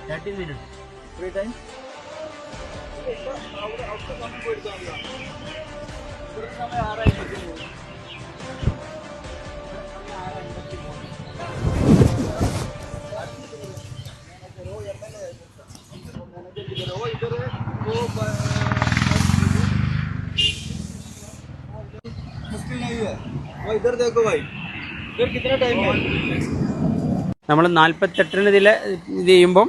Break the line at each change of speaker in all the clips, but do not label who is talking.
30 minutes. 3 times. मुश्किल नहीं है वो इधर देखो भाई इधर कितना टाइम है
നമ്മൾ 48 ഇതിൽ ഇത് ചെയ്യുമ്പം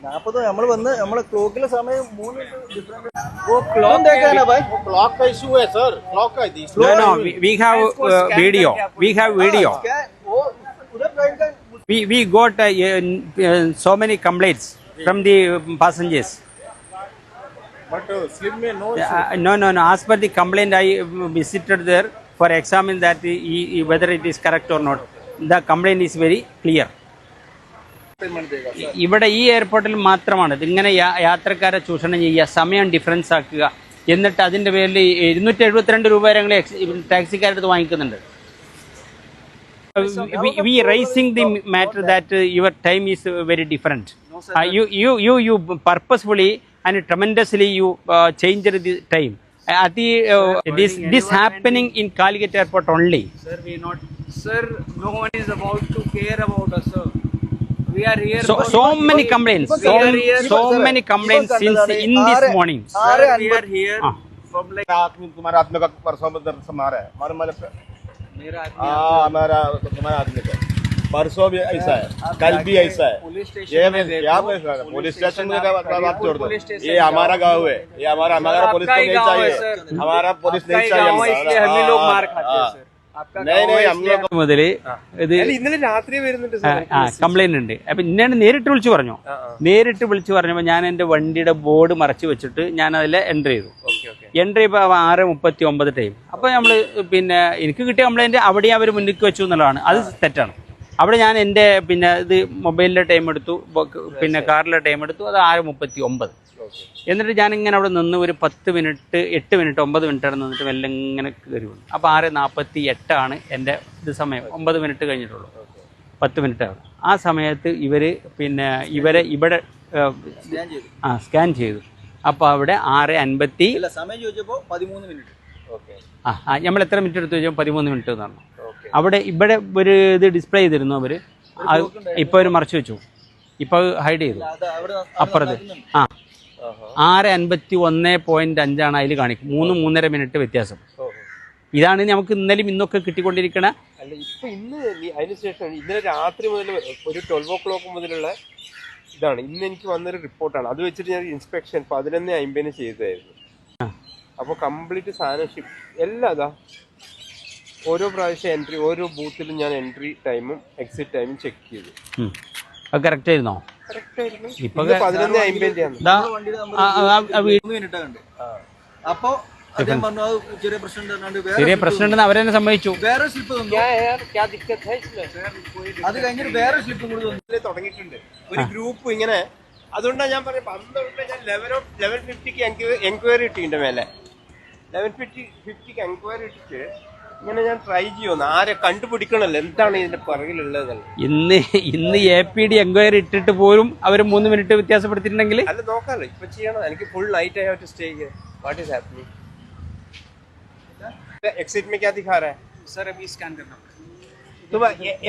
40 നമ്മൾ വന്ന് നമ്മളെ ക്ലോക്കിലെ സമയം 3 ഡിഫറെന്റ് वो क्लॉक देखा ना भाई वो क्लॉक का इशू है सर क्लॉक का this
no we have video
वो उधर टाइम का
we got so many complaints from the passengers
but slip में
no as per the complaint I visited there for examine that whether it is correct or not the complaint is very clear ഇവിടെ ഈ എയർപോർട്ടിൽ മാത്രമാണ് ഇതിങ്ങനെ യാത്രക്കാരെ ചൂഷണം ചെയ്യുക, സമയം ഡിഫറൻസ് ആക്കുക, എന്നിട്ട് അതിൻ്റെ പേരിൽ 272 രൂപ ഞങ്ങൾ ടാക്സിക്കാരുടെ അടുത്ത് വാങ്ങിക്കുന്നുണ്ട്. we raising the matter that your time is very different. You purposefully and tremendously you changed the time. This happening in Calicut airport only.
Sir, we not. Sir, no one is about to care about us, sir. We are here.
So many complaints. So many complaints since in this morning.
Sir, we are here from like.
आदमी तुम्हारा आदमी का परसों में दर्द से मारा है हमारे
मेरा
हमारा तुम्हारा आदमी का परसों भी ऐसा है, कल भी ऐसा है.
पुलिस
ये
स्टेशन
क्या पुलिस स्टेशन में बात छोड़ दो. ये हमारा गाँव है, ये हमारा पुलिस को नहीं चाहिए, हमारा पुलिस नहीं चाहिए.
इसलिए हम ही लोग मार खाते हैं सर.
नहीं हम लोग
മുതൽ ഇത്
ഇന്നലെ രാത്രി വരുന്നുണ്ട്
കംപ്ലൈന്റ് ഉണ്ട്. അപ്പൊ ഇന്നെ നേരിട്ട് വിളിച്ചു പറഞ്ഞു. നേരിട്ട് വിളിച്ചു പറഞ്ഞപ്പോൾ ഞാൻ എൻ്റെ വണ്ടിയുടെ ബോർഡ് മറച്ചു വെച്ചിട്ട് ഞാൻ അതിൽ എൻ്റർ ചെയ്തു. എൻ്റർ ചെയ്തപ്പോൾ 6:39 ടൈം. അപ്പോൾ നമ്മൾ പിന്നെ എനിക്ക് കിട്ടിയ കംപ്ലൈൻറ്റ് അവിടെ അവർ മുന്നിലേക്ക് വെച്ചു എന്നുള്ളതാണ്. അത് തെറ്റാണ്. അവിടെ ഞാൻ എൻ്റെ ഇത് മൊബൈലിലെ ടൈം എടുത്തു, കാറിലെ ടൈം എടുത്തു. അത് 6:39. എന്നിട്ട് ഞാനിങ്ങനെ അവിടെ നിന്ന് ഒരു 10 മിനിറ്റ് 8 മിനിറ്റ് 9 മിനിറ്റ് അവിടെ നിന്നിട്ട് മെല്ലെ ഇങ്ങനെ കയറി വന്നു. അപ്പോൾ 6:48 എൻ്റെ ഇത് സമയം. 9 മിനിറ്റ് കഴിഞ്ഞിട്ടുള്ളൂ, 10 മിനിറ്റ് ആണ്. ആ സമയത്ത് ഇവരെ ഇവിടെ സ്കാൻ ചെയ്തു. അപ്പോൾ അവിടെ 6:50
സമയം ചോദിച്ചപ്പോൾ 13 മിനിറ്റ്.
നമ്മൾ എത്ര മിനിറ്റ് എടുത്ത് ചോദിച്ചാൽ 13 മിനിറ്റ് എന്നാണ്. അവിടെ ഇവിടെ ഒരു ഇത് ഡിസ്പ്ലേ ചെയ്തിരുന്നു അവർ. ഇപ്പോൾ അവർ മറച്ചു വെച്ചു, ഇപ്പോൾ ഹൈഡ് ചെയ്തു. അപ്പുറത്ത് 6:51.5 അതിൽ കാണിക്കും. 3-3.5 മിനിറ്റ് വ്യത്യാസം. ഇതാണ് നമുക്ക് ഇന്നലെയും ഇന്നൊക്കെ കിട്ടിക്കൊണ്ടിരിക്കണ.
അല്ല ഇപ്പൊ ഇന്ന് അതിനുശേഷം ഇന്നലെ രാത്രി മുതൽ ഒരു 12 o'clock മുതലുള്ള ഇതാണ് ഇന്ന് എനിക്ക് വന്നൊരു റിപ്പോർട്ടാണ്. അത് വെച്ചിട്ട് ഞാൻ ഇൻസ്പെക്ഷൻ 11:50 ചെയ്തതായിരുന്നു. അപ്പോൾ കംപ്ലീറ്റ് സാധനം ഷിപ്പ് എല്ലാം അതാ ഓരോ പ്രാവശ്യം എൻട്രി ഓരോ ബൂത്തിലും ഞാൻ എൻട്രി ടൈമും എക്സിറ്റ് ടൈമും ചെക്ക് ചെയ്തു.
അത് കറക്റ്റ് ആയിരുന്നോ?
ഇപ്പൊ 11:50
അപ്പോ
ചെറിയ പ്രശ്നം ഉണ്ടെന്ന് അവരെന്നെ സമ്മതിച്ചു.
വേറെ സ്ലിപ്പ് അത് കഴിഞ്ഞിട്ട് വേറെ സ്ലിപ്പ് കൂടി
തുടങ്ങിയിട്ടുണ്ട് ഒരു ഗ്രൂപ്പ് ഇങ്ങനെ. അതുകൊണ്ടാണ് ഞാൻ പറഞ്ഞത് 12 ഞാൻ 11:50 എൻക്വയറി ഇട്ടിട്ടുണ്ട് മേലെ. 11:50 എൻക്വയറി ഇട്ടിട്ട് ഇങ്ങനെ ഞാൻ ട്രൈ ചെയ്യുന്നു. ആരെ കണ്ടുപിടിക്കണല്ലോ എന്താണ് ഇതിന്റെ പുറകിലുള്ളത്.
ഇന്ന് APD എൻക്വയറി ഇട്ടിട്ട് പോലും അവർ 3 മിനിറ്റ് വ്യത്യാസപ്പെടുത്തിയിട്ടുണ്ടെങ്കിൽ
അല്ല നോക്കാമല്ലോ. ഇപ്പൊ ചെയ്യണം. എനിക്ക് full night I have to stay here. What is happening? Exit में क्या दिखा रहा है सर? अभी स्कैन करना तो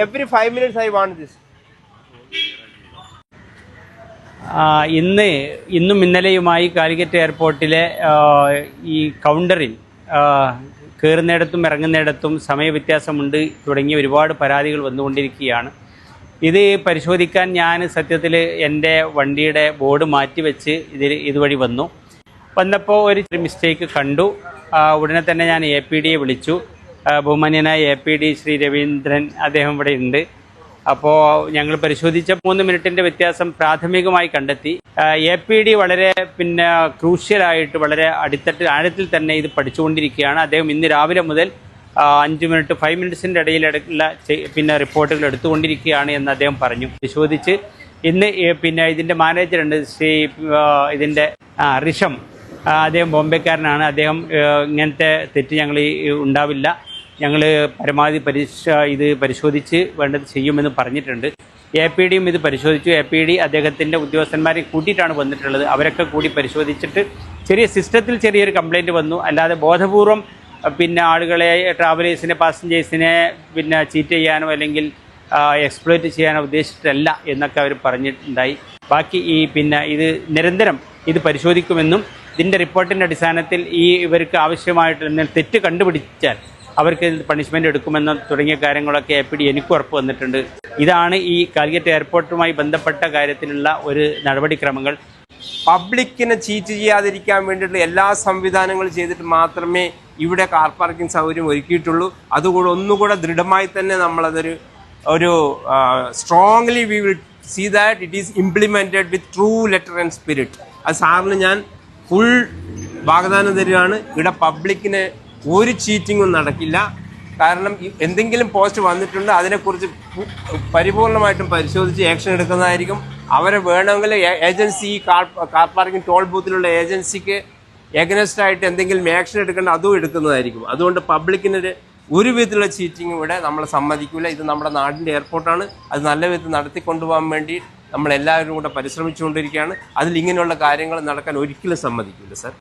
every 5 minutes I want this.
ഇന്നും ഇന്നലെയുമായി കാലിക്കറ്റ് എയർപോർട്ടിലെ ഈ കൗണ്ടറിൽ കയറുന്നിടത്തും ഇറങ്ങുന്നിടത്തും സമയവ്യത്യാസമുണ്ട് തുടങ്ങിയ ഒരുപാട് പരാതികൾ വന്നുകൊണ്ടിരിക്കുകയാണ്. ഇത് പരിശോധിക്കാൻ ഞാൻ സത്യത്തിൽ എൻ്റെ വണ്ടിയുടെ ബോർഡ് മാറ്റിവെച്ച് ഇതുവഴി വന്നപ്പോൾ ഒരു മിസ്റ്റേക്ക് കണ്ടു. ഉടനെ തന്നെ ഞാൻ APDയെ വിളിച്ചു. ബഹുമാന്യനായ APD ശ്രീ രവീന്ദ്രൻ അദ്ദേഹം ഇവിടെ ഉണ്ട്. അപ്പോൾ ഞങ്ങൾ പരിശോധിച്ച 3 മിനിറ്റിൻ്റെ വ്യത്യാസം പ്രാഥമികമായി കണ്ടെത്തി. APD വളരെ ക്രൂഷ്യലായിട്ട് വളരെ ആഴത്തിൽ തന്നെ ഇത് പഠിച്ചുകൊണ്ടിരിക്കുകയാണ്. അദ്ദേഹം ഇന്ന് രാവിലെ മുതൽ 5 മിനിറ്റ് 5 മിനിറ്റ്സിൻ്റെ ഇടയിലുള്ള റിപ്പോർട്ടുകൾ എടുത്തുകൊണ്ടിരിക്കുകയാണ് എന്ന് അദ്ദേഹം പറഞ്ഞു. പരിശോധിച്ച് ഇന്ന് ഇതിൻ്റെ മാനേജറുണ്ട് ശ്രീ ഇതിൻ്റെ ഋഷം. അദ്ദേഹം ബോംബെക്കാരനാണ്. അദ്ദേഹം ഇങ്ങനത്തെ തെറ്റ് ഞങ്ങൾ ഉണ്ടാവില്ല, ഞങ്ങൾ പരമാവധി ഇത് പരിശോധിച്ച് വേണ്ടത് ചെയ്യുമെന്ന് പറഞ്ഞിട്ടുണ്ട്. APDയും ഇത് പരിശോധിച്ചു. APD അദ്ദേഹത്തിൻ്റെ ഉദ്യോഗസ്ഥന്മാരെ കൂട്ടിയിട്ടാണ് വന്നിട്ടുള്ളത്. അവരൊക്കെ കൂടി പരിശോധിച്ചിട്ട് സിസ്റ്റത്തിൽ ചെറിയൊരു കംപ്ലയിൻറ്റ് വന്നു. അല്ലാതെ ബോധപൂർവം പിന്നെ ആളുകളെ, ട്രാവലേഴ്സിനെ, പാസഞ്ചേഴ്സിനെ പിന്നെ ചീറ്റ് ചെയ്യാനോ അല്ലെങ്കിൽ എക്സ്പ്ലോയിറ്റ് ചെയ്യാനോ ഉദ്ദേശിച്ചിട്ടല്ല എന്നൊക്കെ അവർ പറഞ്ഞിട്ടുണ്ടായി. ബാക്കി ഇത് നിരന്തരം ഇത് പരിശോധിക്കുമെന്നും ഇതിൻ്റെ റിപ്പോർട്ടിൻ്റെ അടിസ്ഥാനത്തിൽ ഇവർക്ക് ആവശ്യമായിട്ട് തെറ്റ് കണ്ടുപിടിച്ചാൽ അവർക്ക് പണിഷ്മെൻ്റ് എടുക്കുമെന്നും തുടങ്ങിയ കാര്യങ്ങളൊക്കെ APD എനിക്ക് ഉറപ്പ് വന്നിട്ടുണ്ട്. ഇതാണ് ഈ കാലിക്കറ്റ് എയർപോർട്ടുമായി ബന്ധപ്പെട്ട കാര്യത്തിലുള്ള ഒരു നടപടിക്രമങ്ങൾ.
പബ്ലിക്കിനെ ചീറ്റ് ചെയ്യാതിരിക്കാൻ വേണ്ടിയിട്ടുള്ള എല്ലാ സംവിധാനങ്ങളും ചെയ്തിട്ട് മാത്രമേ ഇവിടെ കാർ പാർക്കിംഗ് സൗകര്യം ഒരുക്കിയിട്ടുള്ളൂ. അതുകൂടെ ഒന്നുകൂടെ ദൃഢമായി തന്നെ നമ്മളതൊരു strongly we will see that it is implemented with true letter and spirit. അത് സാറിന് ഞാൻ ഫുൾ വാഗ്ദാനം തരികയാണ്. ഇവിടെ പബ്ലിക്കിന് ഒരു ചീറ്റിങ്ങും നടക്കില്ല. കാരണം എന്തെങ്കിലും പോസ്റ്റ് വന്നിട്ടുണ്ട് അതിനെക്കുറിച്ച് പരിപൂർണമായിട്ടും പരിശോധിച്ച് ആക്ഷൻ എടുക്കുന്നതായിരിക്കും. അവരെ വേണമെങ്കിൽ ഏജൻസി, കാർ പാർക്കിംഗ് ടോൾ ബൂത്തിലുള്ള ഏജൻസിക്ക് എഗനസ്റ്റ് ആയിട്ട് എന്തെങ്കിലും ആക്ഷൻ എടുക്കേണ്ട അതും എടുക്കുന്നതായിരിക്കും. അതുകൊണ്ട് പബ്ലിക്കിന് ഒരു വിധത്തിലുള്ള ചീറ്റിംഗ് ഇവിടെ നമ്മൾ സമ്മതിക്കില്ല. ഇത് നമ്മുടെ നാടിൻ്റെ എയർപോർട്ടാണ്. അത് നല്ല വിധത്തിൽ നടത്തിക്കൊണ്ടുപോകാൻ വേണ്ടി നമ്മളെല്ലാവരും കൂടെ പരിശ്രമിച്ചുകൊണ്ടിരിക്കുകയാണ്. അതിൽ ഇങ്ങനെയുള്ള കാര്യങ്ങൾ നടക്കാൻ ഒരിക്കലും സമ്മതിക്കില്ല സർ.